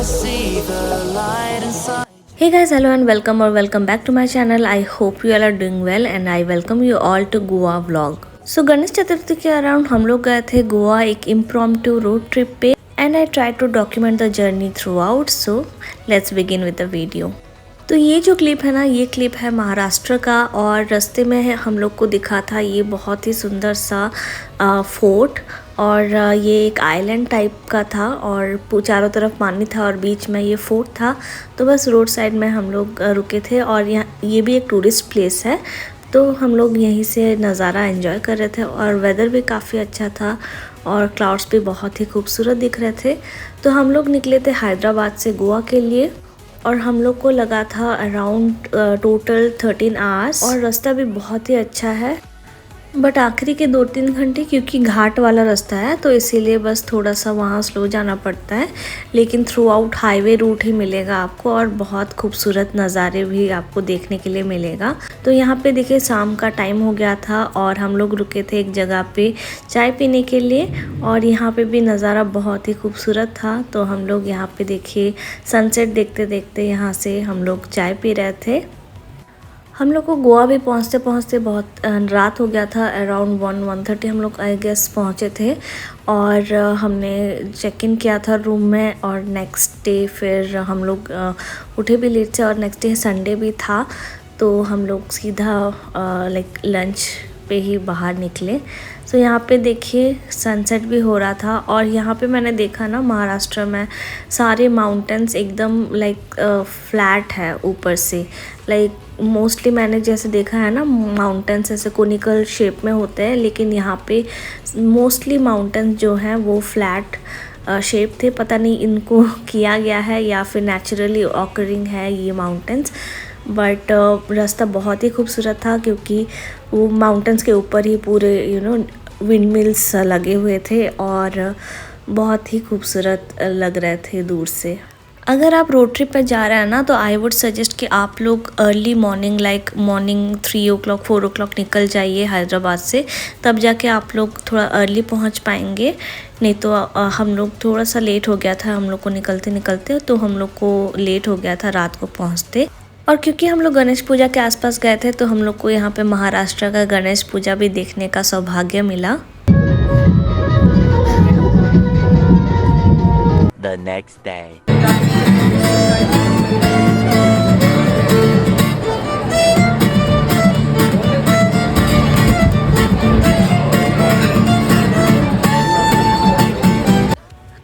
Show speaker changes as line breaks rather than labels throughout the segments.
see the light inside.
Hey guys, hello and welcome back to my channel. I hope you all are doing well and I welcome you all to Goa vlog. So Ganesh Chaturthi के around हम लोग गए थे गोवा एक impromptu road trip पे and I try to document the journey throughout. So let's begin with the video. तो ये जो क्लिप है ना, ये क्लिप है महाराष्ट्र का और रास्ते में है हम लोग को दिखा था ये बहुत ही सुंदर सा फोर्ट और ये एक आइलैंड टाइप का था और चारों तरफ पानी था और बीच में ये फोर्ट था. तो बस रोड साइड में हम लोग रुके थे और यहाँ ये भी एक टूरिस्ट प्लेस है तो हम लोग यहीं से नज़ारा एंजॉय कर रहे थे और वेदर भी काफ़ी अच्छा था और क्लाउड्स भी बहुत ही खूबसूरत दिख रहे थे. तो हम लोग निकले थे हैदराबाद से गोवा के लिए और हम लोग को लगा था अराउंड टोटल 13 आवर्स और रास्ता भी बहुत ही अच्छा है बट आखिरी के 2-3 घंटे क्योंकि घाट वाला रास्ता है तो इसीलिए बस थोड़ा सा वहाँ स्लो जाना पड़ता है, लेकिन थ्रू आउट हाईवे रूट ही मिलेगा आपको और बहुत खूबसूरत नज़ारे भी आपको देखने के लिए मिलेगा. तो यहाँ पे देखिए शाम का टाइम हो गया था और हम लोग रुके थे एक जगह पे चाय पीने के लिए और यहाँ पे भी नज़ारा बहुत ही खूबसूरत था. तो हम लोग यहाँ पे देखिए सनसेट देखते देखते यहाँ से हम लोग चाय पी रहे थे. हम लोग को गोवा भी पहुँचते पहुँचते बहुत रात हो गया था. अराउंड 1-1:30 हम लोग आई गेस पहुँचे थे और हमने चेक इन किया था रूम में और नेक्स्ट डे फिर हम लोग उठे भी लेट से और नेक्स्ट डे संडे भी था तो हम लोग सीधा लाइक लंच पे ही बाहर निकले. सो यहाँ पे देखिए सनसेट भी हो रहा था और यहाँ पे मैंने देखा ना महाराष्ट्र में सारे माउंटेन्स एकदम लाइक फ्लैट है ऊपर से. लाइक मोस्टली मैंने जैसे देखा है ना माउंटेन्स ऐसे कोनिकल शेप में होते हैं, लेकिन यहाँ पे मोस्टली माउंटेन्स जो हैं वो फ्लैट शेप थे. पता नहीं इनको किया गया है या फिर नेचुरली ऑकरिंग है ये माउंटेन्स बट रास्ता बहुत ही खूबसूरत था क्योंकि वो माउंटेन्स के ऊपर ही पूरे विंड मिल्स लगे हुए थे और बहुत ही खूबसूरत लग रहे थे दूर से. अगर आप रोड ट्रिप पे जा रहे हैं ना तो आई वुड सजेस्ट कि आप लोग early morning like morning 3 o'clock 4 o'clock निकल जाइए हैदराबाद से, तब जाके आप लोग थोड़ा अर्ली पहुंच पाएंगे. नहीं तो हम लोग थोड़ा सा लेट हो गया था हम लोग को निकलते निकलते तो हम लोग को लेट हो गया था रात को पहुँचते. और क्योंकि हम लोग गणेश पूजा के आसपास गए थे तो हम लोग को यहाँ पे महाराष्ट्र का गणेश पूजा भी देखने का सौभाग्य मिला.
The next day.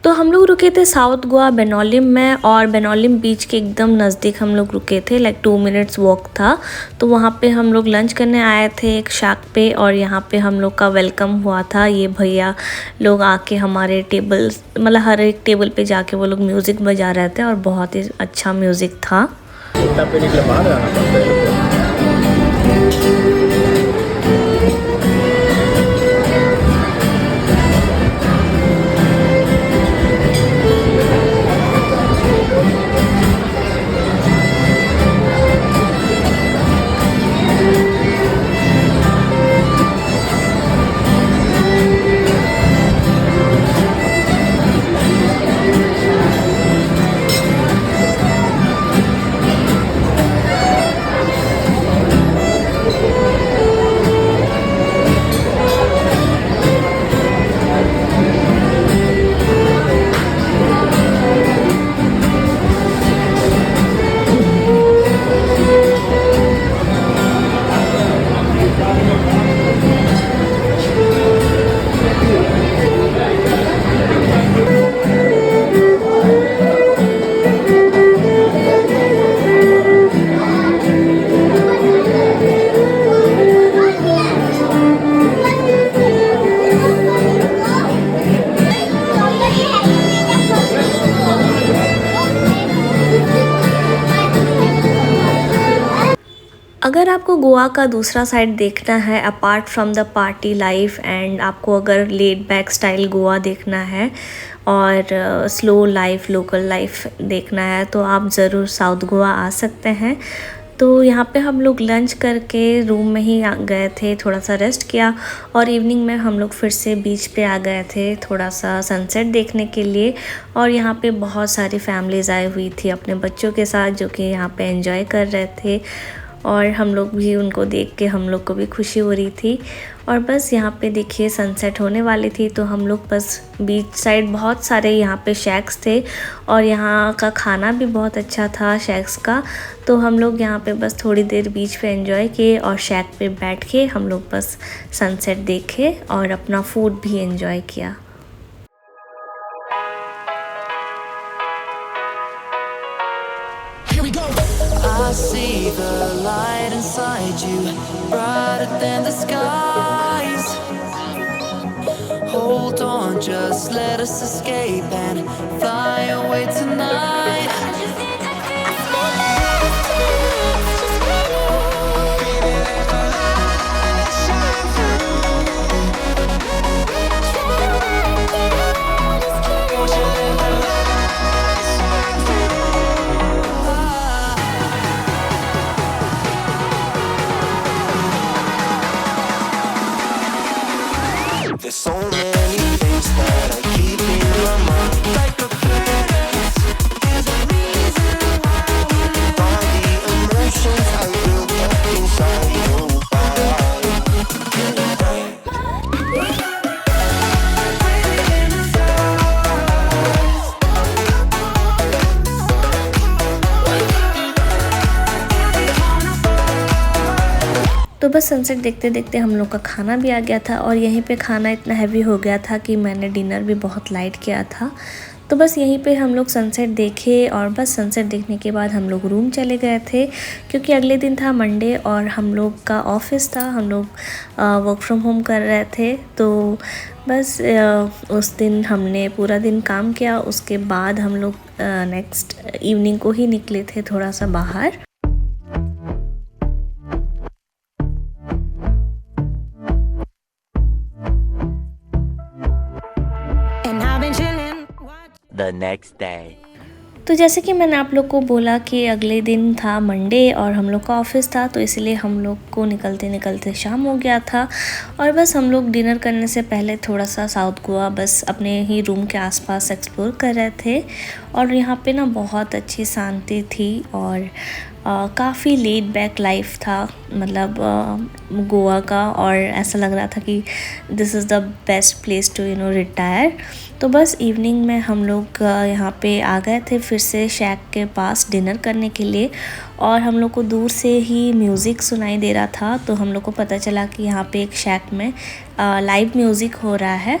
तो हम लोग रुके थे साउथ गोवा बेनोलिम में और बेनोलिम बीच के एकदम नज़दीक हम लोग रुके थे. लाइक 2 minutes वॉक था. तो वहाँ पे हम लोग लंच करने आए थे एक शाक पे और यहाँ पे हम लोग का वेलकम हुआ था. ये भैया लोग आके हमारे टेबल मतलब हर एक टेबल पे जाके वो लोग म्यूज़िक बजा रहे थे और बहुत ही अच्छा म्यूज़िक था. अगर आपको गोवा का दूसरा साइड देखना है apart from the party life and आपको अगर लेड बैक स्टाइल गोवा देखना है और स्लो लाइफ लोकल लाइफ देखना है तो आप ज़रूर साउथ गोवा आ सकते हैं. तो यहाँ पे हम लोग लंच करके रूम में ही गए थे, थोड़ा सा रेस्ट किया और इवनिंग में हम लोग फिर से बीच पे आ गए थे थोड़ा सा सनसेट देखने के लिए। और यहाँ पे बहुत सारी फैमिलीज़ आई हुई थी अपने बच्चों के साथ, जो कि यहाँ पे एंजॉय कर रहे थे और हम लोग भी उनको देख के हम लोग को भी खुशी हो रही थी। और बस यहाँ पे देखिए सनसेट होने वाली थी, तो हम लोग बस बीच साइड बहुत सारे यहाँ पे शैक्स थे और यहाँ का खाना भी बहुत अच्छा था शैक्स का। तो हम लोग यहाँ पे बस थोड़ी देर बीच पे एंजॉय किए और शैक पे बैठ के हम लोग बस सनसेट देखे और अपना फूड भी एंजॉय किया।
I see the light inside you, brighter than the skies. Hold on, just let us escape and fly away tonight.
There's so many things that I keep in my mind. Like a past, there's a reason why we live. All the emotions I built up inside you.
तो बस sunset देखते देखते हम लोग का खाना भी आ गया था और यहीं पे खाना इतना हैवी हो गया था कि मैंने डिनर भी बहुत लाइट किया था। तो बस यहीं पे हम लोग सनसेट देखे और बस सनसेट देखने के बाद हम लोग रूम चले गए थे, क्योंकि अगले दिन था मंडे और हम लोग का ऑफिस था, हम लोग वर्क फ्रॉम होम कर रहे थे। तो बस उस दिन हमने पूरा दिन काम किया, उसके बाद हम लोग नेक्स्ट इवनिंग को ही निकले थे थोड़ा सा बाहर।
The next day.
तो जैसे कि मैंने आप लोग को बोला कि अगले दिन था मंडे और हम लोग का ऑफिस था, तो इसलिए हम लोग को निकलते निकलते शाम हो गया था। और बस हम लोग डिनर करने से पहले थोड़ा सा साउथ गोवा बस अपने ही रूम के आसपास एक्सप्लोर कर रहे थे। और यहाँ पे ना बहुत अच्छी शांति थी और काफ़ी लेड बैक लाइफ था, मतलब गोवा का। और ऐसा लग रहा था कि this is the best place to retire. तो बस इवनिंग में हम लोग यहाँ पे आ गए थे फिर से शैक के पास डिनर करने के लिए। और हम लोग को दूर से ही म्यूज़िक सुनाई दे रहा था, तो हम लोग को पता चला कि यहाँ पे एक शैक में लाइव म्यूज़िक हो रहा है।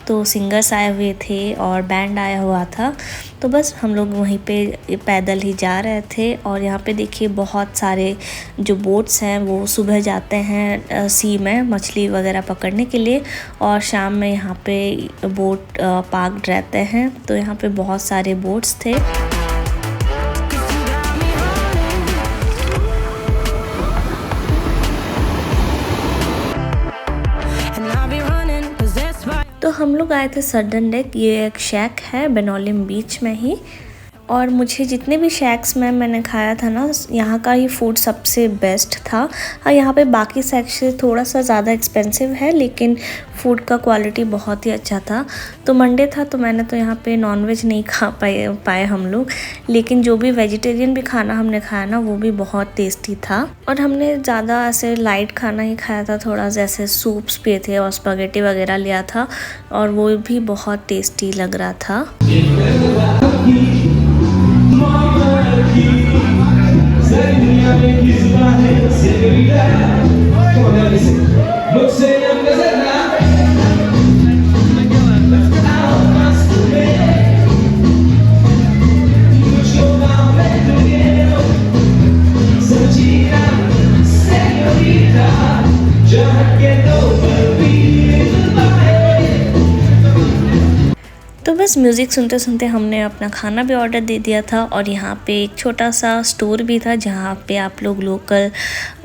तो सिंगर्स आए हुए थे और बैंड आया हुआ था। तो बस हम लोग वहीं पे पैदल ही जा रहे थे। और यहाँ पे देखिए बहुत सारे जो बोट्स हैं वो सुबह जाते हैं सी में मछली वगैरह पकड़ने के लिए, और शाम में यहाँ पे बोट पार्क्ड रहते हैं। तो यहाँ पे बहुत सारे बोट्स थे। तो हम लोग आए थे सडन डेक, ये एक शैक है बेनोलिम बीच में ही। और मुझे जितने भी शैक्स में मैंने खाया था ना, यहाँ का ही फूड सबसे बेस्ट था। हाँ, यहाँ पे बाकी शैक्स से थोड़ा सा ज़्यादा एक्सपेंसिव है, लेकिन फूड का क्वालिटी बहुत ही अच्छा था। तो मंडे था तो मैंने तो यहाँ पे नॉनवेज नहीं खा पाए हम लोग, लेकिन जो भी वेजिटेरियन भी खाना हमने खाया ना वो भी बहुत टेस्टी था। और हमने ज़्यादा ऐसे लाइट खाना ही खाया था, थोड़ा जैसे सूप्स पिए थे और स्पैगेटी वगैरह लिया था, और वो भी बहुत टेस्टी लग रहा था। तो बस म्यूज़िक सुनते सुनते हमने अपना खाना भी ऑर्डर दे दिया था। और यहाँ पे एक छोटा सा स्टोर भी था जहाँ पे आप लोग लोकल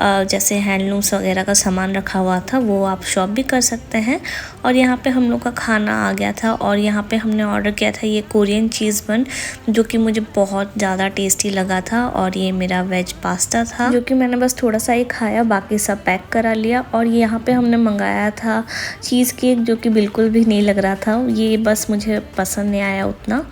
जैसे हैंडलूम्स वगैरह का सामान रखा हुआ था, वो आप शॉप भी कर सकते हैं। और यहाँ पे हम लोग का खाना आ गया था और यहाँ पे हमने ऑर्डर किया था ये कोरियन चीज़ बन, जो कि मुझे बहुत ज़्यादा टेस्टी लगा था। और ये मेरा वेज पास्ता था जो कि मैंने बस थोड़ा सा ही खाया, बाकी सब पैक करा लिया। और यहाँ पे हमने मंगाया था चीज़ केक, जो कि बिल्कुल भी नहीं लग रहा था, ये बस मुझे पसंद नहीं आया उतना।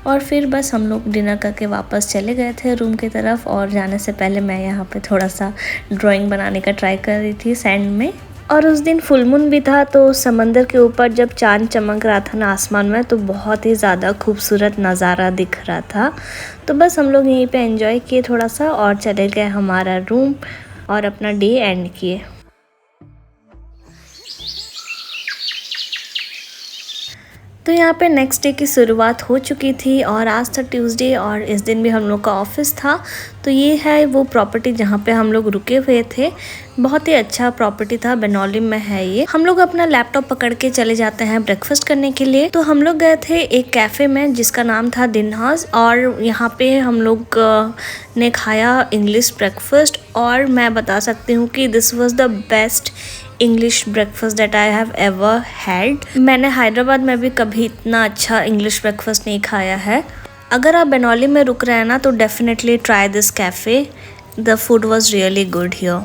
और फिर बस हम लोग डिनर करके वापस चले गए थे रूम की तरफ। और जाने से पहले मैं यहाँ पे थोड़ा सा ड्राइंग बनाने का ट्राई कर रही थी सैंड में। और उस दिन फुल मून भी था, तो समंदर के ऊपर जब चांद चमक रहा था ना आसमान में, तो बहुत ही ज़्यादा खूबसूरत नज़ारा दिख रहा था। तो बस हम लोग यहीं पे एंजॉय किए थोड़ा सा और चले गए हमारा रूम और अपना डे एंड किए। तो यहाँ पे नेक्स्ट डे की शुरुआत हो चुकी थी और आज था ट्यूसडे और इस दिन भी हम लोग का ऑफिस था। तो ये है वो प्रॉपर्टी जहाँ पे हम लोग रुके हुए थे। बहुत ही अच्छा प्रॉपर्टी था, बेनोलिम में है ये। हम लोग अपना लैपटॉप पकड़ के चले जाते हैं ब्रेकफास्ट करने के लिए। तो हम लोग गए थे एक कैफ़े में जिसका नाम था दिनहास, और यहाँ पे हम लोग ने खाया इंग्लिश ब्रेकफास्ट। और मैं बता सकती हूँ कि this was the best English breakfast that I have ever had. मैंने हैदराबाद में भी कभी इतना अच्छा इंग्लिश ब्रेकफास्ट नहीं खाया है। अगर आप बेनोली में रुक रहे हैं ना, तो definitely try this cafe, the food was really good here.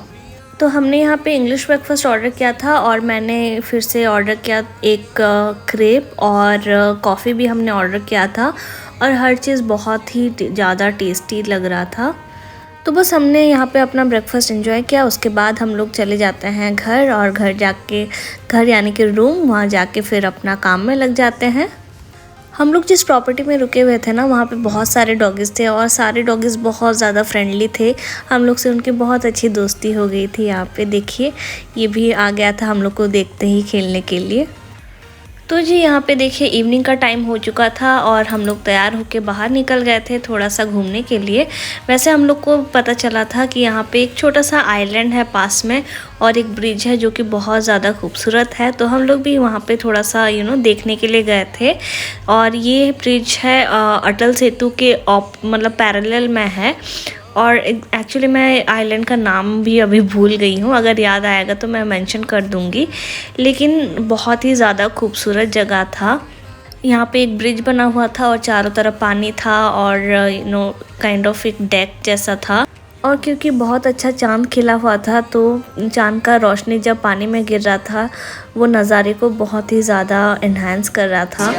तो हमने यहाँ पे इंग्लिश ब्रेकफास्ट ऑर्डर किया था और मैंने फिर से ऑर्डर किया एक क्रेप और कॉफ़ी भी हमने ऑर्डर किया था। और हर चीज़ बहुत ही ज़्यादा टेस्टी लग रहा था। तो बस हमने यहाँ पे अपना ब्रेकफास्ट एंजॉय किया। उसके बाद हम लोग चले जाते हैं घर, और घर यानी कि रूम, वहाँ जाके फिर अपना काम में लग जाते हैं। हम लोग जिस प्रॉपर्टी में रुके हुए थे ना, वहाँ पे बहुत सारे डॉगीज़ थे और सारे डॉगीज़ बहुत ज़्यादा फ्रेंडली थे। हम लोग से उनकी बहुत अच्छी दोस्ती हो गई थी। यहाँ पे देखिए, ये भी आ गया था हम लोग को देखते ही खेलने के लिए। तो जी यहाँ पे देखिए इवनिंग का टाइम हो चुका था और हम लोग तैयार होके बाहर निकल गए थे थोड़ा सा घूमने के लिए। वैसे हम लोग को पता चला था कि यहाँ पे एक छोटा सा आइलैंड है पास में और एक ब्रिज है जो कि बहुत ज़्यादा खूबसूरत है। तो हम लोग भी वहाँ पे थोड़ा सा देखने के लिए गए थे। और ये ब्रिज है अटल सेतु के मतलब पैरेलल में है। और एक्चुअली मैं आइलैंड का नाम भी अभी भूल गई हूँ, अगर याद आएगा तो मैं मेंशन कर दूँगी। लेकिन बहुत ही ज़्यादा खूबसूरत जगह था। यहाँ पे एक ब्रिज बना हुआ था और चारों तरफ पानी था और काइंड ऑफ एक डेक जैसा था। और क्योंकि बहुत अच्छा चांद खिला हुआ था, तो चांद का रोशनी जब पानी में गिर रहा था, वो नज़ारे को बहुत ही ज़्यादा एनहांस कर रहा था।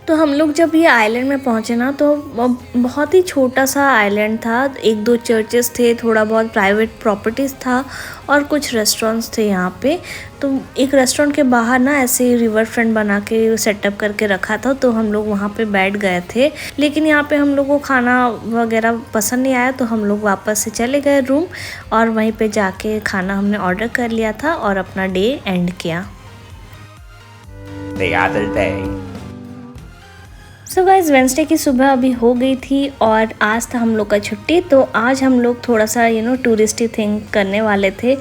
तो हम लोग जब ये आइलैंड में पहुँचे ना, तो बहुत ही छोटा सा आइलैंड था। एक दो चर्चेस थे, थोड़ा बहुत प्राइवेट प्रॉपर्टीज़ था और कुछ रेस्टोरेंट्स थे यहाँ पे। तो एक रेस्टोरेंट के बाहर ना ऐसे रिवर फ्रंट बना के सेटअप करके रखा था, तो हम लोग वहाँ पे बैठ गए थे। लेकिन यहाँ पे हम लोग को खाना वगैरह पसंद नहीं आया, तो हम लोग वापस से चले गए रूम और वहीं पे जाके खाना हमने ऑर्डर कर लिया था और अपना डे एंड किया।
The other day.
So guys, Wednesday की सुबह अभी हो गई थी और आज था हम लोग का छुट्टी। तो आज हम लोग थोड़ा सा टूरिस्टी थिंग करने वाले थे।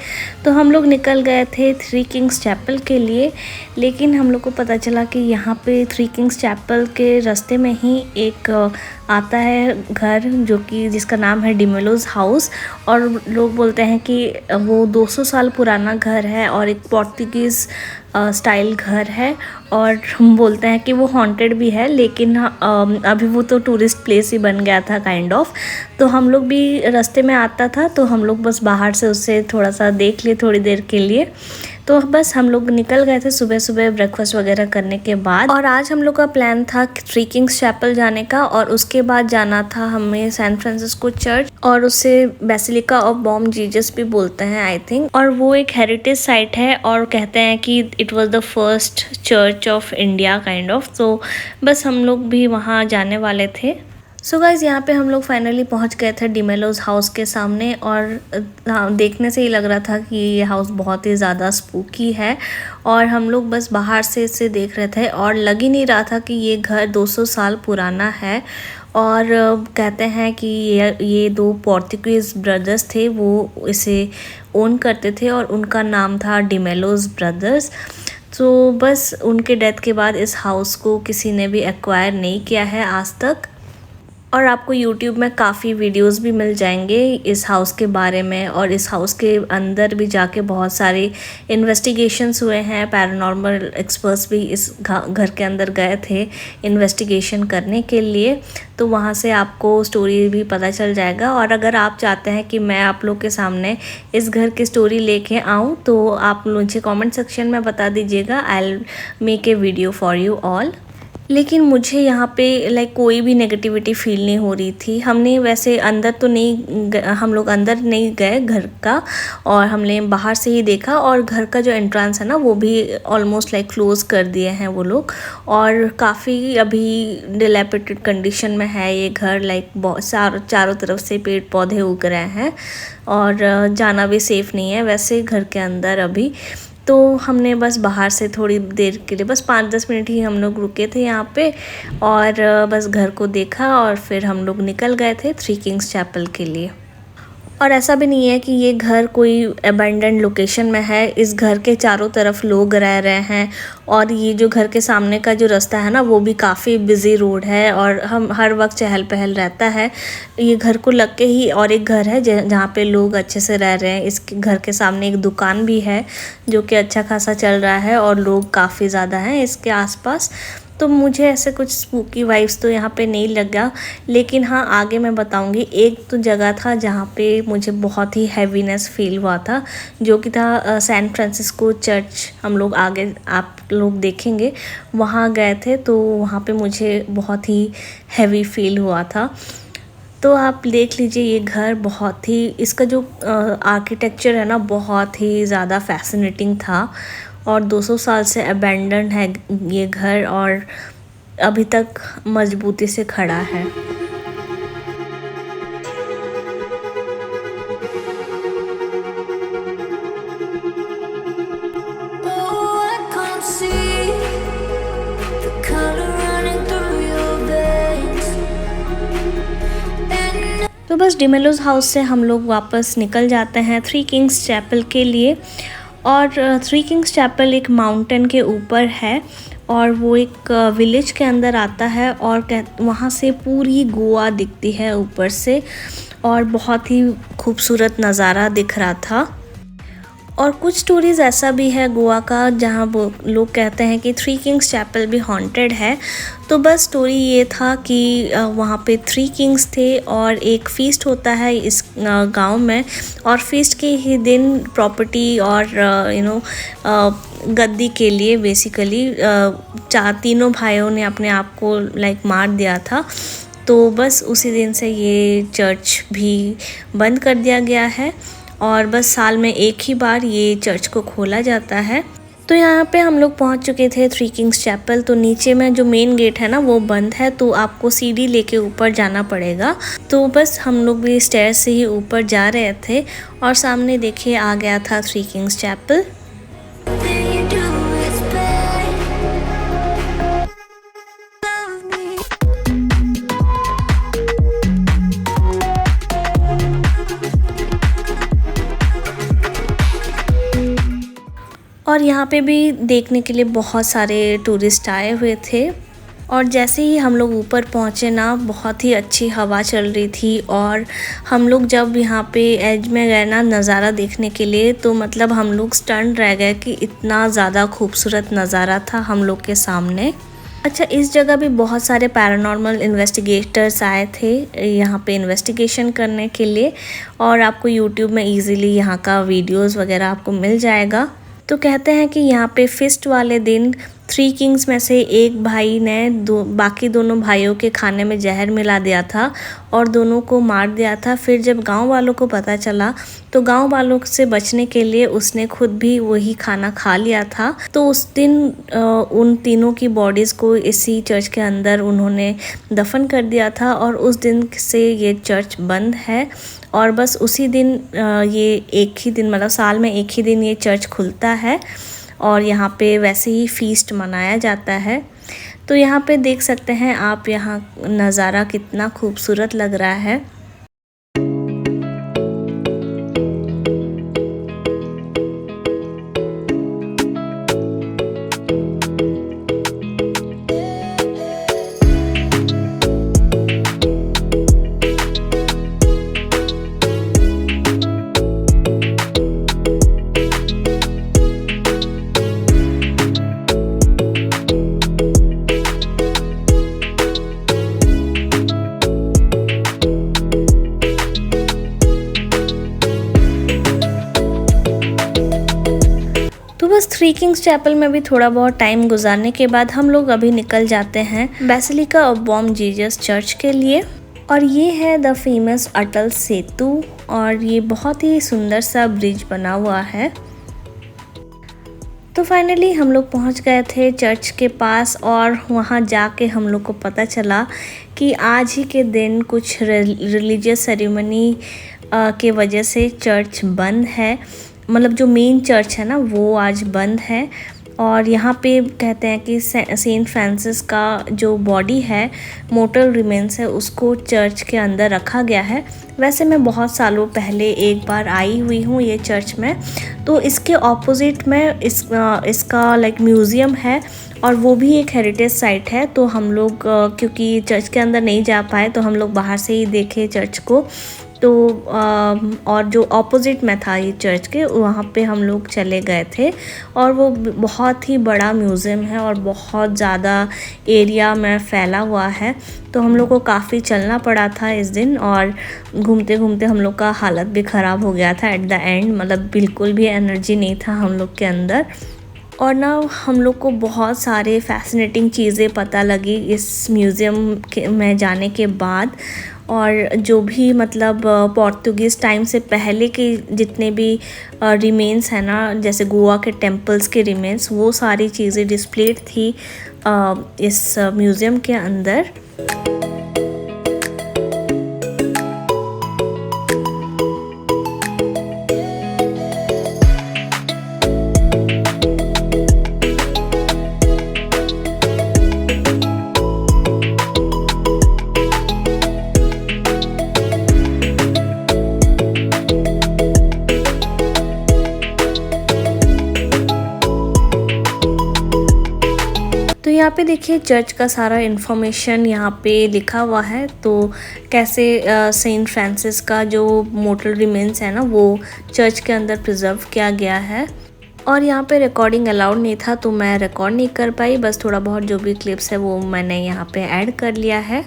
तो हम लोग निकल गए थे थ्री किंग्स चैपल के लिए। लेकिन हम लोग को पता चला कि यहाँ पे थ्री किंग्स चैपल के रास्ते में ही एक आता है घर जिसका नाम है डिमेलोज हाउस। और लोग बोलते हैं कि वो 200 साल पुराना घर है और एक पोर्तुगीज़ स्टाइल घर है। और हम बोलते हैं कि वो हॉन्टेड भी है, लेकिन अभी वो तो टूरिस्ट प्लेस ही बन गया था काइंड ऑफ। तो हम लोग भी रास्ते में आता था, तो हम लोग बस बाहर से उससे थोड़ा सा देख लिए थोड़ी देर के लिए। तो बस हम लोग निकल गए थे सुबह सुबह ब्रेकफास्ट वगैरह करने के बाद। और आज हम लोग का प्लान था थ्री किंग्स चैपल जाने का, और उसके बाद जाना था हमें सैन फ्रांसिस्को चर्च, और उससे बेसिलिका ऑफ बॉम जीसस भी बोलते हैं आई थिंक। और वो एक हेरिटेज साइट है और कहते हैं कि it was the first church of India kind of. तो बस हम लोग भी वहाँ जाने वाले थे। सो गाइज़ यहाँ पे हम लोग फाइनली पहुँच गए थे डिमेलोज़ हाउस के सामने और देखने से ही लग रहा था कि ये हाउस बहुत ही ज़्यादा स्पूकी है और हम लोग बस बाहर से इसे देख रहे थे और लग ही नहीं रहा था कि ये घर 200 साल पुराना है। और कहते हैं कि ये 2 पोर्तुगीज़ ब्रदर्स थे, वो इसे ओन करते थे और उनका नाम था डिमेलोज़ ब्रदर्स। तो बस उनके डेथ के बाद इस हाउस को किसी ने भी एक्वायर नहीं किया है आज तक। और आपको YouTube में काफ़ी वीडियोस भी मिल जाएंगे इस हाउस के बारे में और इस हाउस के अंदर भी जाके बहुत सारे इन्वेस्टिगेशंस हुए हैं। पैरानॉर्मल एक्सपर्ट्स भी इस घर के अंदर गए थे इन्वेस्टिगेशन करने के लिए, तो वहाँ से आपको स्टोरी भी पता चल जाएगा। और अगर आप चाहते हैं कि मैं आप लोग के सामने इस घर की स्टोरी लेके आऊँ तो आप मुझे कमेंट सेक्शन में बता दीजिएगा। I will make a video for you all. लेकिन मुझे यहाँ पे कोई भी नेगेटिविटी फील नहीं हो रही थी। हमने वैसे अंदर तो नहीं, हम लोग अंदर नहीं गए घर का, और हमने बाहर से ही देखा। और घर का जो एंट्रेंस है ना वो भी ऑलमोस्ट क्लोज़ कर दिए हैं वो लोग, और काफ़ी अभी डिलेपिटेड कंडीशन में है ये घर। बहुत चारों तरफ से पेड़ पौधे उग रहे हैं और जाना भी सेफ़ नहीं है वैसे घर के अंदर अभी। तो हमने बस बाहर से थोड़ी देर के लिए, बस 5-10 मिनट ही हम लोग रुके थे यहाँ पे, और बस घर को देखा और फिर हम लोग निकल गए थे 3 किंग्स चैपल के लिए। और ऐसा भी नहीं है कि ये घर कोई अबैंडन्ड लोकेशन में है। इस घर के चारों तरफ लोग रह रहे हैं और ये जो घर के सामने का जो रास्ता है ना वो भी काफ़ी बिजी रोड है और हम हर वक्त चहल पहल रहता है। ये घर को लग के ही और एक घर है जहाँ पे लोग अच्छे से रह रहे हैं। इस घर के सामने एक दुकान भी है जो कि अच्छा खासा चल रहा है और लोग काफ़ी ज़्यादा हैं इसके आसपास। तो मुझे ऐसे कुछ स्पूकी वाइब्स तो यहाँ पे नहीं लगा, लेकिन हाँ आगे मैं बताऊँगी। एक तो जगह था जहाँ पे मुझे बहुत ही हैवीनेस फील हुआ था, जो कि था सैन फ्रांसिस्को चर्च। हम लोग आगे आप लोग देखेंगे, वहाँ गए थे तो वहाँ पे मुझे बहुत ही हैवी फील हुआ था। तो आप देख लीजिए ये घर बहुत ही, इसका जो आर्किटेक्चर है ना बहुत ही ज़्यादा फैसिनेटिंग था और 200 साल से अबैंडन है ये घर और अभी तक मजबूती से खड़ा है।
Oh, I can't see the color running through your veins.
तो बस डिमेलोज़ हाउस से हम लोग वापस निकल जाते हैं 3 किंग्स चैपल के लिए। और 3 किंग्स चैपल एक माउंटेन के ऊपर है और वो एक विलेज के अंदर आता है और वहाँ से पूरी गोवा दिखती है ऊपर से और बहुत ही खूबसूरत नज़ारा दिख रहा था। और कुछ स्टोरीज़ ऐसा भी है गोवा का जहाँ वो लोग कहते हैं कि 3 किंग्स चैपल भी हॉन्टेड है। तो बस स्टोरी ये था कि वहाँ पे 3 किंग्स थे और एक फ़ीस्ट होता है इस गांव में, और फीस्ट के ही दिन प्रॉपर्टी और गद्दी के लिए बेसिकली तीनों भाइयों ने अपने आप को मार दिया था। तो बस उसी दिन से ये चर्च भी बंद कर दिया गया है और बस साल में एक ही बार ये चर्च को खोला जाता है। तो यहाँ पे हम लोग पहुँच चुके थे 3 किंग्स चैपल। तो नीचे में जो मेन गेट है ना वो बंद है, तो आपको सीढ़ी लेके ऊपर जाना पड़ेगा। तो बस हम लोग भी स्टेयर से ही ऊपर जा रहे थे और सामने देखिए आ गया था 3 Kings Chapel.
Everything you do is bad. Love me.
और यहाँ पे भी देखने के लिए बहुत सारे टूरिस्ट आए हुए थे। और जैसे ही हम लोग ऊपर पहुँचे ना बहुत ही अच्छी हवा चल रही थी और हम लोग जब यहाँ पे एज में गए ना नज़ारा देखने के लिए, तो मतलब हम लोग स्टन रह गए कि इतना ज़्यादा खूबसूरत नज़ारा था हम लोग के सामने। अच्छा, इस जगह भी बहुत सारे पैरानॉर्मल इन्वेस्टिगेटर्स आए थे यहाँ पे इन्वेस्टिगेशन करने के लिए, और आपको YouTube में इजीली यहाँ का वीडियोस वगैरह आपको मिल जाएगा। तो कहते हैं कि यहाँ पे फीस्ट वाले दिन 3 किंग्स में से एक भाई ने बाकी दोनों भाइयों के खाने में जहर मिला दिया था और दोनों को मार दिया था। फिर जब गांव वालों को पता चला तो गांव वालों से बचने के लिए उसने खुद भी वही खाना खा लिया था। तो उस दिन उन तीनों की बॉडीज़ को इसी चर्च के अंदर उन्होंने दफन कर दिया था और उस दिन से ये चर्च बंद है। और बस उसी दिन ये एक ही दिन, मतलब साल में एक ही दिन ये चर्च खुलता है और यहाँ पे वैसे ही फीस्ट मनाया जाता है। तो यहाँ पे देख सकते हैं आप, यहाँ नज़ारा कितना खूबसूरत लग रहा है। बस 3 किंग्स चैपल में भी थोड़ा बहुत टाइम गुजारने के बाद हम लोग अभी निकल जाते हैं basilica of Bom Jesus church के लिए। और ये है द फेमस अटल सेतु और ये बहुत ही सुंदर सा ब्रिज बना हुआ है। तो फाइनली हम लोग पहुंच गए थे चर्च के पास और वहां जाके हम लोग को पता चला कि आज ही के दिन कुछ रिलीजियस सेरेमनी के वजह से चर्च बंद है। मतलब जो मेन चर्च है ना वो आज बंद है। और यहाँ पे कहते हैं कि सेंट फ्रांसिस का जो बॉडी है, मोर्टल रिमेन्स है, उसको चर्च के अंदर रखा गया है। वैसे मैं बहुत सालों पहले एक बार आई हुई हूँ ये चर्च में, तो इसके ऑपोजिट में इसका लाइक म्यूज़ियम है और वो भी एक हेरिटेज साइट है। तो हम लोग क्योंकि चर्च के अंदर नहीं जा पाए तो हम लोग बाहर से ही देखे चर्च को। तो और जो ऑपोजिट में था ये चर्च के, वहाँ पे हम लोग चले गए थे और वो बहुत ही बड़ा म्यूज़ियम है और बहुत ज़्यादा एरिया में फैला हुआ है। तो हम लोग को काफ़ी चलना पड़ा था इस दिन और घूमते घूमते हम लोग का हालत भी ख़राब हो गया था एट द एंड। मतलब बिल्कुल भी एनर्जी नहीं था हम लोग के अंदर। और ना हम लोग को बहुत सारे फैसिनेटिंग चीज़ें पता लगी इस म्यूज़ियम में जाने के बाद। और जो भी मतलब पोर्तुगीज़ टाइम से पहले के जितने भी रिमेन्स हैं ना, जैसे गोवा के टेम्पल्स के रिमेन्स, वो सारी चीज़ें डिस्प्लेड थी इस म्यूज़ियम के अंदर। यहाँ पे देखिए चर्च का सारा इन्फॉर्मेशन यहाँ पे लिखा हुआ है। तो कैसे सेंट फ्रांसिस का जो मोर्टल रिमेन्स है ना वो चर्च के अंदर प्रिजर्व किया गया है। और यहाँ पे रिकॉर्डिंग अलाउड नहीं था तो मैं रिकॉर्ड नहीं कर पाई, बस थोड़ा बहुत जो भी क्लिप्स है वो मैंने यहाँ पे ऐड कर लिया है।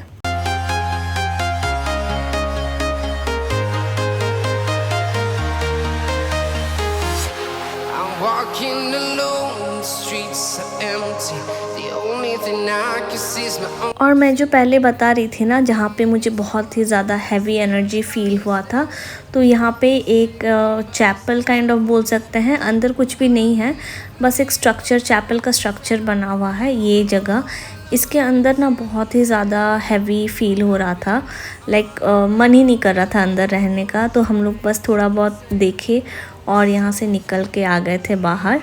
और मैं जो पहले बता रही थी ना, जहाँ पे मुझे बहुत ही ज़्यादा हैवी एनर्जी फील हुआ था, तो यहाँ पे एक चैपल काइंड ऑफ बोल सकते हैं, अंदर कुछ भी नहीं है, बस एक स्ट्रक्चर, चैपल का स्ट्रक्चर बना हुआ है ये जगह। इसके अंदर ना बहुत ही ज़्यादा हैवी फील हो रहा था, लाइक मन ही नहीं कर रहा था अंदर रहने का। तो हम लोग बस थोड़ा बहुत देखे और यहाँ से निकल के आ गए थे बाहर।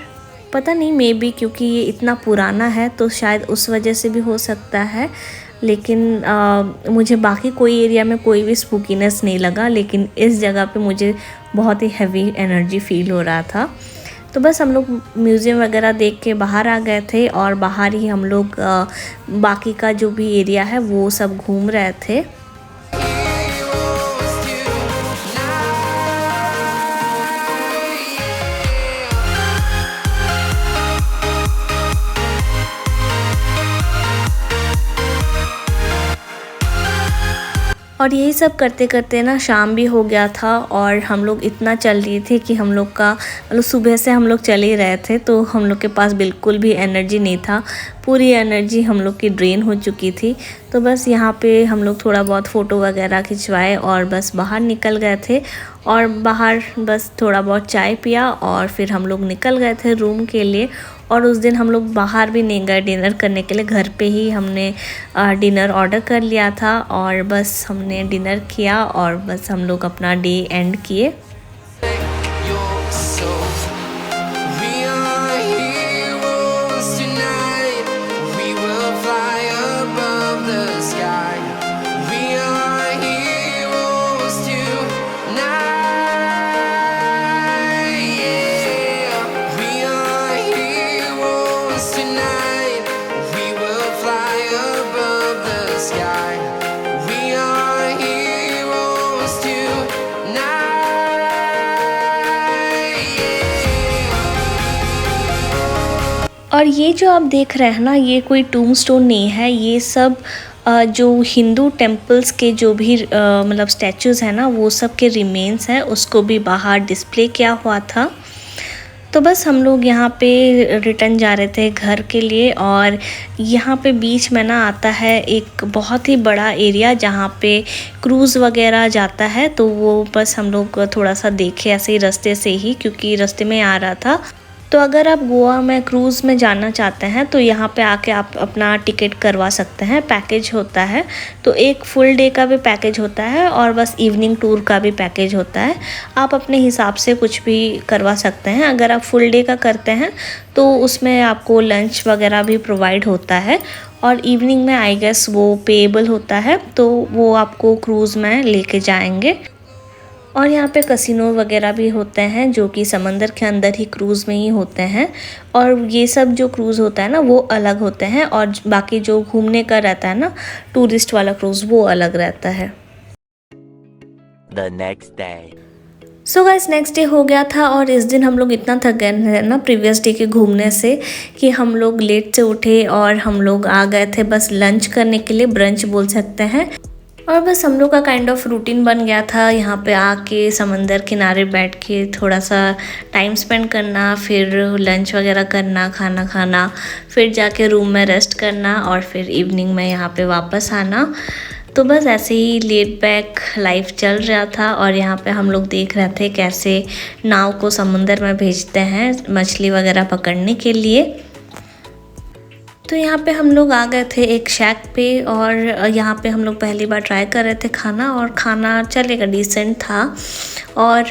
पता नहीं, मे बी क्योंकि ये इतना पुराना है तो शायद उस वजह से भी हो सकता है। लेकिन मुझे बाकी कोई एरिया में कोई भी स्पूकीनेस नहीं लगा, लेकिन इस जगह पे मुझे बहुत ही हैवी एनर्जी फील हो रहा था। तो बस हम लोग म्यूज़ियम वगैरह देख के बाहर आ गए थे और बाहर ही हम लोग बाकी का जो भी एरिया है वो सब घूम रहे थे। और और यही सब करते करते ना शाम भी हो गया था और हम लोग इतना चल रहे थे कि हम लोग का मतलब सुबह से हम लोग चल ही रहे थे, तो हम लोग के पास बिल्कुल भी एनर्जी नहीं था। पूरी एनर्जी हम लोग की ड्रेन हो चुकी थी। तो बस यहाँ पे हम लोग थोड़ा बहुत फ़ोटो वगैरह खिंचवाए और बस बाहर निकल गए थे। और बाहर बस थोड़ा बहुत चाय पिया और फिर हम लोग निकल गए थे रूम के लिए। और उस दिन हम लोग बाहर भी नहीं गए डिनर करने के लिए, घर पे ही हमने डिनर ऑर्डर कर लिया था और बस हमने डिनर किया और बस हम लोग अपना डे एंड किए।
your soul. We are heroes tonight. We will fly above the sky. We are heroes tonight. Yeah. We are heroes tonight. We will fly above the sky. We are heroes tonight.
और ये जो आप देख रहे हैं ना, ये कोई टूम्बस्टोन नहीं है, ये सब जो हिंदू टेम्पल्स के जो भी मतलब स्टैचूज़ हैं ना, वो सब के रिमेन्स हैं, उसको भी बाहर डिस्प्ले किया हुआ था। तो बस हम लोग यहाँ पे रिटर्न जा रहे थे घर के लिए। और यहाँ पे बीच में ना आता है एक बहुत ही बड़ा एरिया जहाँ पे क्रूज़ वगैरह जाता है, तो वो बस हम लोग थोड़ा सा देखे ऐसे ही रास्ते से ही, क्योंकि रास्ते में आ रहा था। तो अगर आप गोवा में क्रूज़ में जाना चाहते हैं तो यहाँ पे आके आप अपना टिकट करवा सकते हैं, पैकेज होता है। तो एक फुल डे का भी पैकेज होता है और बस इवनिंग टूर का भी पैकेज होता है। आप अपने हिसाब से कुछ भी करवा सकते हैं। अगर आप फुल डे का करते हैं तो उसमें आपको लंच वगैरह भी प्रोवाइड होता है और इवनिंग में आई गेस वो पेएबल होता है, तो वो आपको क्रूज़ में लेके जाएंगे। और यहाँ पे कसिनो वगैरह भी होते हैं जो कि समंदर के अंदर ही क्रूज़ में ही होते हैं। और ये सब जो क्रूज़ होता है ना वो अलग होते हैं और बाकी जो घूमने का रहता है ना टूरिस्ट वाला क्रूज़ वो अलग रहता है।
The next day.
So guys next day हो गया था और इस दिन हम लोग इतना थक गए थे ना प्रीवियस डे के घूमने से कि हम लोग लेट से उठे और हम लोग आ गए थे बस लंच करने के लिए, ब्रंच बोल सकते हैं। और बस हम लोग का काइंड ऑफ रूटीन बन गया था यहाँ पे आके समंदर किनारे बैठ के थोड़ा सा टाइम स्पेंड करना, फिर लंच वगैरह करना, खाना खाना, फिर जाके रूम में रेस्ट करना और फिर इवनिंग में यहाँ पे वापस आना। तो बस ऐसे ही लेट बैक लाइफ चल रहा था। और यहाँ पे हम लोग देख रहे थे कैसे नाव को समुंदर में भेजते हैं मछली वगैरह पकड़ने के लिए। तो यहाँ पे हम लोग आ गए थे एक शैक पे और यहाँ पे हम लोग पहली बार ट्राई कर रहे थे खाना, और खाना चलेगा, डिसेंट था। और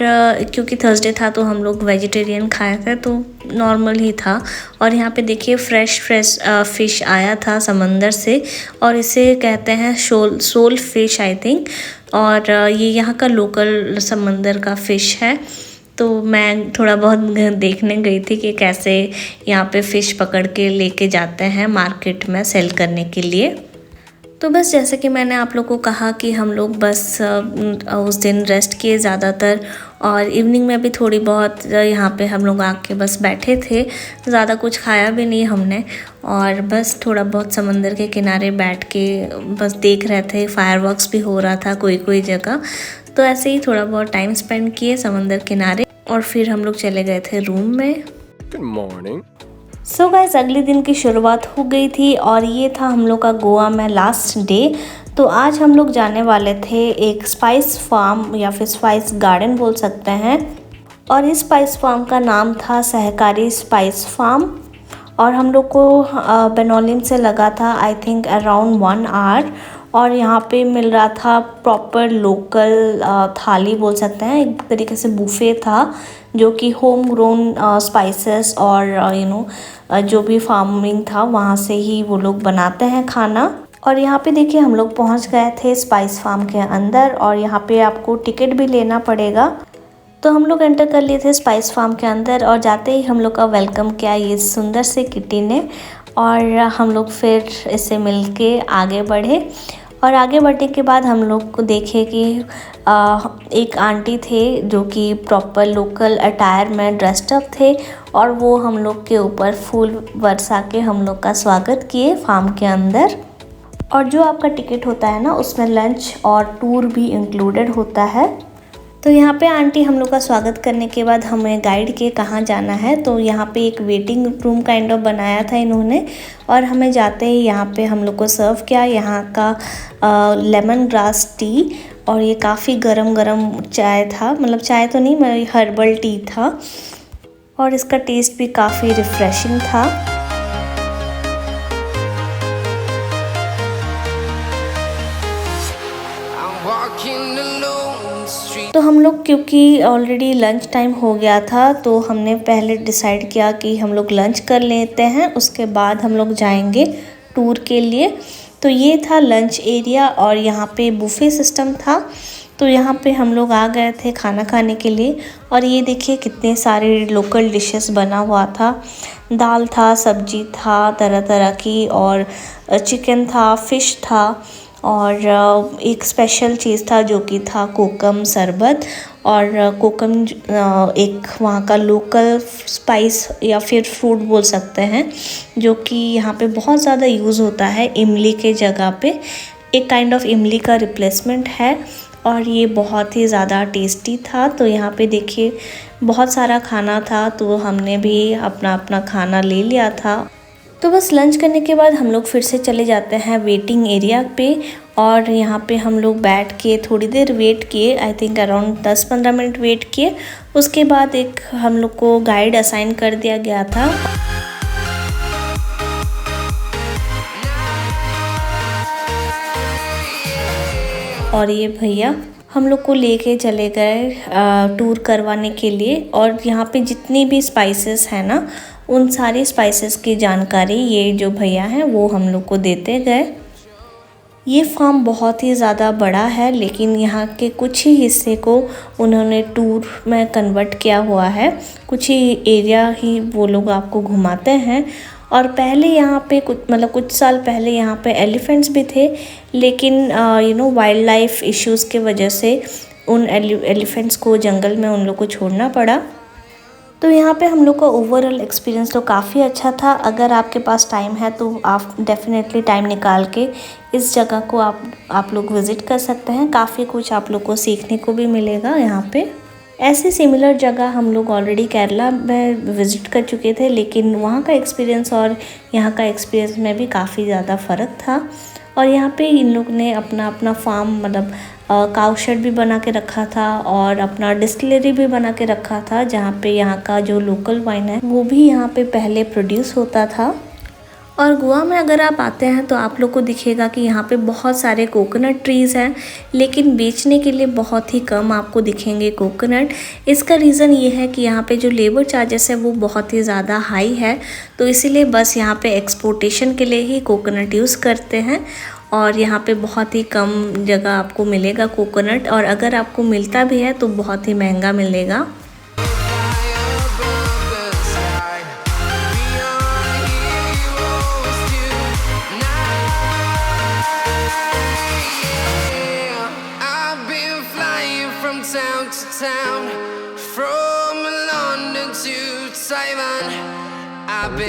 क्योंकि थर्सडे था तो हम लोग वेजिटेरियन खाए थे तो नॉर्मल ही था। और यहाँ पे देखिए फ्रेश फ़िश आया था समंदर से और इसे कहते हैं सोल फिश आई थिंक। और ये यहाँ का लोकल समंदर का फ़िश है। तो मैं थोड़ा बहुत देखने गई थी कि कैसे यहाँ पे फ़िश पकड़ के लेके जाते हैं मार्केट में सेल करने के लिए। तो बस जैसे कि मैंने आप लोगों को कहा कि हम लोग बस उस दिन रेस्ट किए ज़्यादातर, और इवनिंग में भी थोड़ी बहुत यहाँ पे हम लोग आके बस बैठे थे, ज़्यादा कुछ खाया भी नहीं हमने। और बस थोड़ा बहुत समंदर के किनारे बैठ के बस देख रहे थे, फायरवर्क्स भी हो रहा था कोई जगह। तो ऐसे ही थोड़ा बहुत टाइम स्पेंड किए समंदर किनारे और फिर हम लोग चले गए थे रूम में।
Good morning.
सो गाइस अगले दिन की शुरुआत हो गई थी और ये था हम लोग का गोवा में लास्ट डे। तो आज हम लोग जाने वाले थे एक स्पाइस फार्म या फिर स्पाइस गार्डन बोल सकते हैं। और इस स्पाइस फार्म का नाम था सहकारी स्पाइस फार्म। और हम लोग को बेनोलिम से लगा था आई थिंक अराउंड 1 आवर। और यहाँ पे मिल रहा था प्रॉपर लोकल थाली बोल सकते हैं, एक तरीके से बुफे था जो कि होम ग्रोन स्पाइसेस और जो भी फार्मिंग था वहाँ से ही वो लोग बनाते हैं खाना। और यहाँ पे देखिए हम लोग पहुँच गए थे स्पाइस फार्म के अंदर और यहाँ पे आपको टिकट भी लेना पड़ेगा। तो हम लोग एंटर कर लिए थे स्पाइस फार्म के अंदर और जाते ही हम लोग का वेलकम किया ये सुंदर से किटी ने। और हम लोग फिर इससे मिलके आगे बढ़े और आगे बढ़ने के बाद हम लोग को देखे कि एक आंटी थे जो कि प्रॉपर लोकल अटायर में ड्रेस्ड अप थे और वो हम लोग के ऊपर फूल बरसा के हम लोग का स्वागत किए फार्म के अंदर। और जो आपका टिकट होता है ना उसमें लंच और टूर भी इंक्लूडेड होता है। तो यहाँ पे आंटी हम लोग का स्वागत करने के बाद हमें गाइड किए कहाँ जाना है। तो यहाँ पे एक वेटिंग रूम काइंड ऑफ बनाया था इन्होंने, और हमें जाते ही यहाँ पे हम लोग को सर्व किया यहाँ का लेमन ग्रास टी। और ये काफ़ी गरम गरम चाय था, मतलब चाय तो नहीं, हर्बल टी था, और इसका टेस्ट भी काफ़ी रिफ़्रेशिंग था। तो हम लोग क्योंकि ऑलरेडी लंच टाइम हो गया था तो हमने पहले डिसाइड किया कि हम लोग लंच कर लेते हैं, उसके बाद हम लोग जाएंगे टूर के लिए। तो ये था लंच एरिया और यहाँ पे बुफे सिस्टम था। तो यहाँ पे हम लोग आ गए थे खाना खाने के लिए, और ये देखिए कितने सारे लोकल डिशेस बना हुआ था। दाल था, सब्जी था तरह तरह की, और चिकन था, फ़िश था, और एक स्पेशल चीज़ था जो कि था कोकम शरबत। और कोकम एक वहाँ का लोकल स्पाइस या फिर फ्रूट बोल सकते हैं, जो कि यहाँ पे बहुत ज़्यादा यूज़ होता है इमली के जगह पे। एक काइंड ऑफ इमली का रिप्लेसमेंट है, और ये बहुत ही ज़्यादा टेस्टी था। तो यहाँ पे देखिए बहुत सारा खाना था, तो हमने भी अपना अपना खाना ले लिया था। तो बस लंच करने के बाद हम लोग फिर से चले जाते हैं वेटिंग एरिया पे, और यहाँ पे हम लोग बैठ के थोड़ी देर वेट किए, I think around 10-15 minute wait किए। उसके बाद एक हम लोग को गाइड असाइन कर दिया गया था। और ये भैया हम लोग को लेके चले गए टूर करवाने के लिए, और यहाँ पे जितनी भी स्पाइसेस हैं ना उन सारी स्पाइसेस की जानकारी ये जो भैया हैं वो हम लोग को देते गए। ये फार्म बहुत ही ज़्यादा बड़ा है, लेकिन यहाँ के कुछ ही हिस्से को उन्होंने टूर में कन्वर्ट किया हुआ है। कुछ ही एरिया ही वो लोग आपको घुमाते हैं। और पहले यहाँ पे कुछ साल पहले यहाँ पे एलिफेंट्स भी थे, लेकिन वाइल्ड लाइफ इश्यूज़ के वजह से उन एलिफेंट्स को जंगल में उन लोग को छोड़ना पड़ा। तो यहाँ पे हम लोग का ओवरऑल एक्सपीरियंस तो काफ़ी अच्छा था। अगर आपके पास टाइम है तो आप डेफिनेटली टाइम निकाल के इस जगह को आप लोग विज़िट कर सकते हैं। काफ़ी कुछ आप लोग को सीखने को भी मिलेगा यहाँ पे। ऐसी सिमिलर जगह हम लोग ऑलरेडी केरला में विज़िट कर चुके थे, लेकिन वहाँ का एक्सपीरियंस और यहाँ का एक्सपीरियंस में भी काफ़ी ज़्यादा फ़र्क था। और यहाँ पे इन लोग ने अपना अपना फार्म, मतलब काउ शेड भी बना के रखा था, और अपना डिस्टिलरी भी बना के रखा था, जहाँ पे यहाँ का जो लोकल वाइन है वो भी यहाँ पे पहले प्रोड्यूस होता था। और गोवा में अगर आप आते हैं तो आप लोग को दिखेगा कि यहाँ पे बहुत सारे कोकोनट ट्रीज़ हैं, लेकिन बेचने के लिए बहुत ही कम आपको दिखेंगे कोकोनट। इसका रीज़न ये है कि यहाँ पे जो लेबर चार्जेस है वो बहुत ही ज़्यादा हाई है, तो इसीलिए बस यहाँ पे एक्सपोर्टेशन के लिए ही कोकोनट यूज़ करते हैं। और यहाँ पे बहुत ही कम जगह आपको मिलेगा कोकोनट, और अगर आपको मिलता भी है तो बहुत ही महंगा मिलेगा।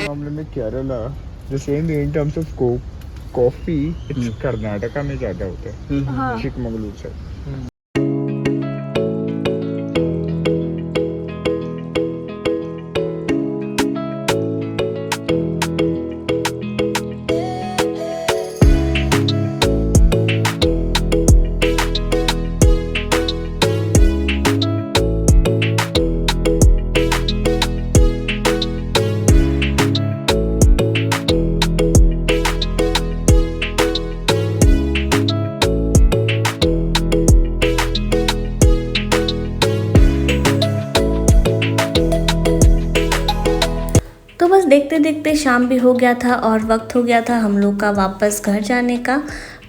मामले में Kerala the same in terms of coffee, it's Karnataka में ज़्यादा होता है, चिकमंगलूर से।
देखते देखते शाम भी हो गया था और वक्त हो गया था हम लोग का वापस घर जाने का।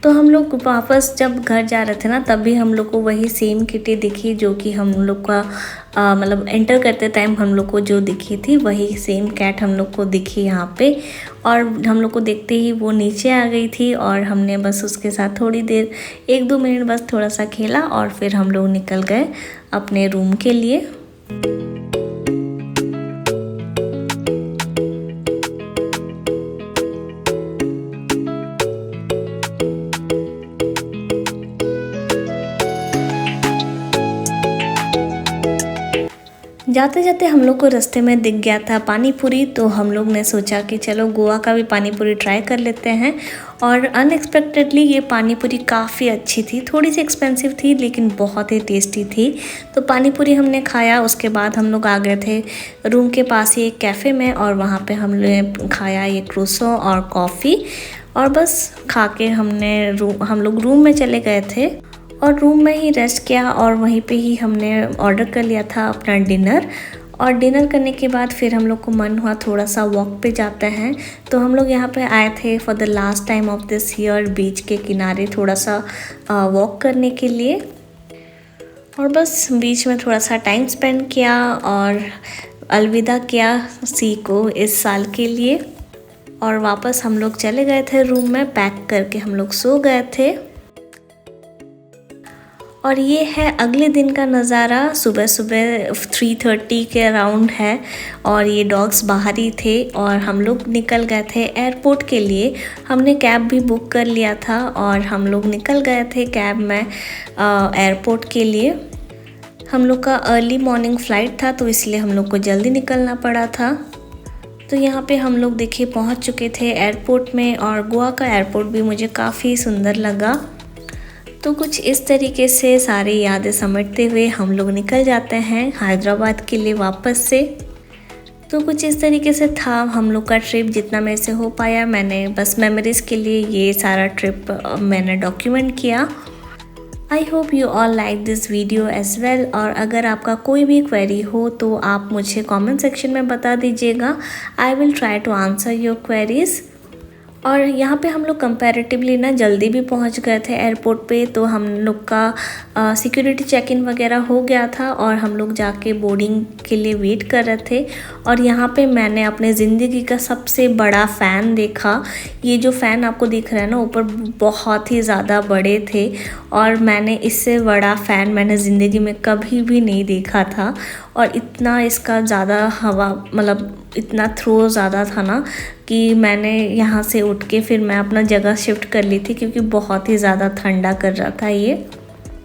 तो हम लोग वापस जब घर जा रहे थे ना, तभी हम लोग को वही सेम किटी दिखी जो कि हम लोग का मतलब एंटर करते टाइम हम लोग को जो दिखी थी, वही सेम कैट हम लोग को दिखी यहाँ पे। और हम लोग को देखते ही वो नीचे आ गई थी और हमने बस उसके साथ थोड़ी देर 1-2 मिनट बस थोड़ा सा खेला और फिर हम लोग निकल गए अपने रूम के लिए। जाते जाते हम लोग को रास्ते में दिख गया था पानी पूरी, तो हम लोग ने सोचा कि चलो गोवा का भी पानी पूरी ट्राई कर लेते हैं। और अनएक्सपेक्टेडली ये पानी पूरी काफ़ी अच्छी थी, थोड़ी सी एक्सपेंसिव थी लेकिन बहुत ही टेस्टी थी। तो पानी पूरी हमने खाया, उसके बाद हम लोग आ गए थे रूम के पास ही एक कैफ़े में, और वहाँ पे हमने खाया ये क्रूसो और कॉफ़ी, और बस खा के हम लोग रूम में चले गए थे और रूम में ही रेस्ट किया, और वहीं पे ही हमने ऑर्डर कर लिया था अपना डिनर। और डिनर करने के बाद फिर हम लोग को मन हुआ थोड़ा सा वॉक पे जाते हैं, तो हम लोग यहाँ पे आए थे for the last time of this year beach के किनारे थोड़ा सा वॉक करने के लिए। और बस बीच में थोड़ा सा टाइम स्पेंड किया और अलविदा किया सी को इस साल के लिए, और वापस हम लोग चले गए थे रूम में, पैक करके हम लोग सो गए थे। और ये है अगले दिन का नज़ारा, सुबह सुबह 3:30 के अराउंड है, और ये डॉग्स बाहर ही थे और हम लोग निकल गए थे एयरपोर्ट के लिए। हमने कैब भी बुक कर लिया था और हम लोग निकल गए थे कैब में एयरपोर्ट के लिए। हम लोग का अर्ली मॉर्निंग फ़्लाइट था, तो इसलिए हम लोग को जल्दी निकलना पड़ा था। तो यहाँ पे हम लोग देखिए पहुँच चुके थे एयरपोर्ट में, और गोवा का एयरपोर्ट भी मुझे काफ़ी सुंदर लगा। तो कुछ इस तरीके से सारी यादें समेटते हुए हम लोग निकल जाते हैं हैदराबाद के लिए वापस से। तो कुछ इस तरीके से था हम लोग का ट्रिप, जितना मेरे से हो पाया मैंने बस मेमोरीज़ के लिए ये सारा ट्रिप मैंने डॉक्यूमेंट किया। I hope you all like this video as well, और अगर आपका कोई भी क्वेरी हो तो आप मुझे कमेंट सेक्शन में बता दीजिएगा। I will try to answer your queries. और यहाँ पे हम लोग कंपैरेटिवली ना जल्दी भी पहुँच गए थे एयरपोर्ट पे, तो हम लोग का सिक्योरिटी चेक इन वगैरह हो गया था और हम लोग जाके बोर्डिंग के लिए वेट कर रहे थे। और यहाँ पे मैंने अपने ज़िंदगी का सबसे बड़ा फ़ैन देखा। ये जो फ़ैन आपको दिख रहा है ना ऊपर, बहुत ही ज़्यादा बड़े थे, और मैंने इससे बड़ा फ़ैन मैंने ज़िंदगी में कभी भी नहीं देखा था। और इतना इसका ज़्यादा हवा, मतलब इतना थ्रो ज़्यादा था ना कि मैंने यहाँ से उठ के फिर मैं अपना जगह शिफ्ट कर ली थी, क्योंकि बहुत ही ज़्यादा ठंडा कर रहा था ये।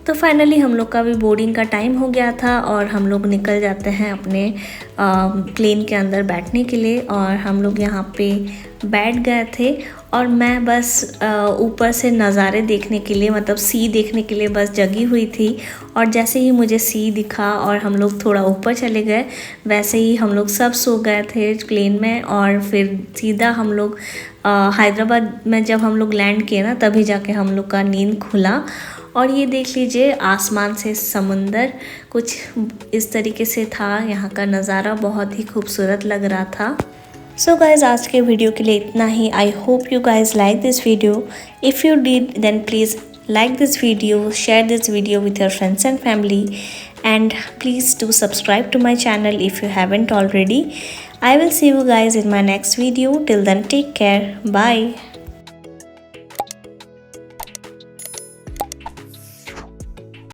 तो फाइनली हम लोग का भी बोर्डिंग का टाइम हो गया था और हम लोग निकल जाते हैं अपने प्लेन के अंदर बैठने के लिए। और हम लोग यहाँ पे बैठ गए थे, और मैं बस ऊपर से नज़ारे देखने के लिए, मतलब सी देखने के लिए बस जगी हुई थी। और जैसे ही मुझे सी दिखा और हम लोग थोड़ा ऊपर चले गए, वैसे ही हम लोग सब सो गए थे प्लेन में। और फिर सीधा हम लोग हैदराबाद में जब हम लोग लैंड किए ना, तभी जाके हम लोग का नींद खुला। और ये देख लीजिए आसमान से समुंदर कुछ इस तरीके से था, यहाँ का नज़ारा बहुत ही खूबसूरत लग रहा था। सो गाइज आज के वीडियो के लिए इतना ही। I hope you guys like this video. If you did then please like this video, share this video with your friends and family, and please do subscribe to my channel if you haven't already. I will see you guys in my next video. Till then, take care. Bye.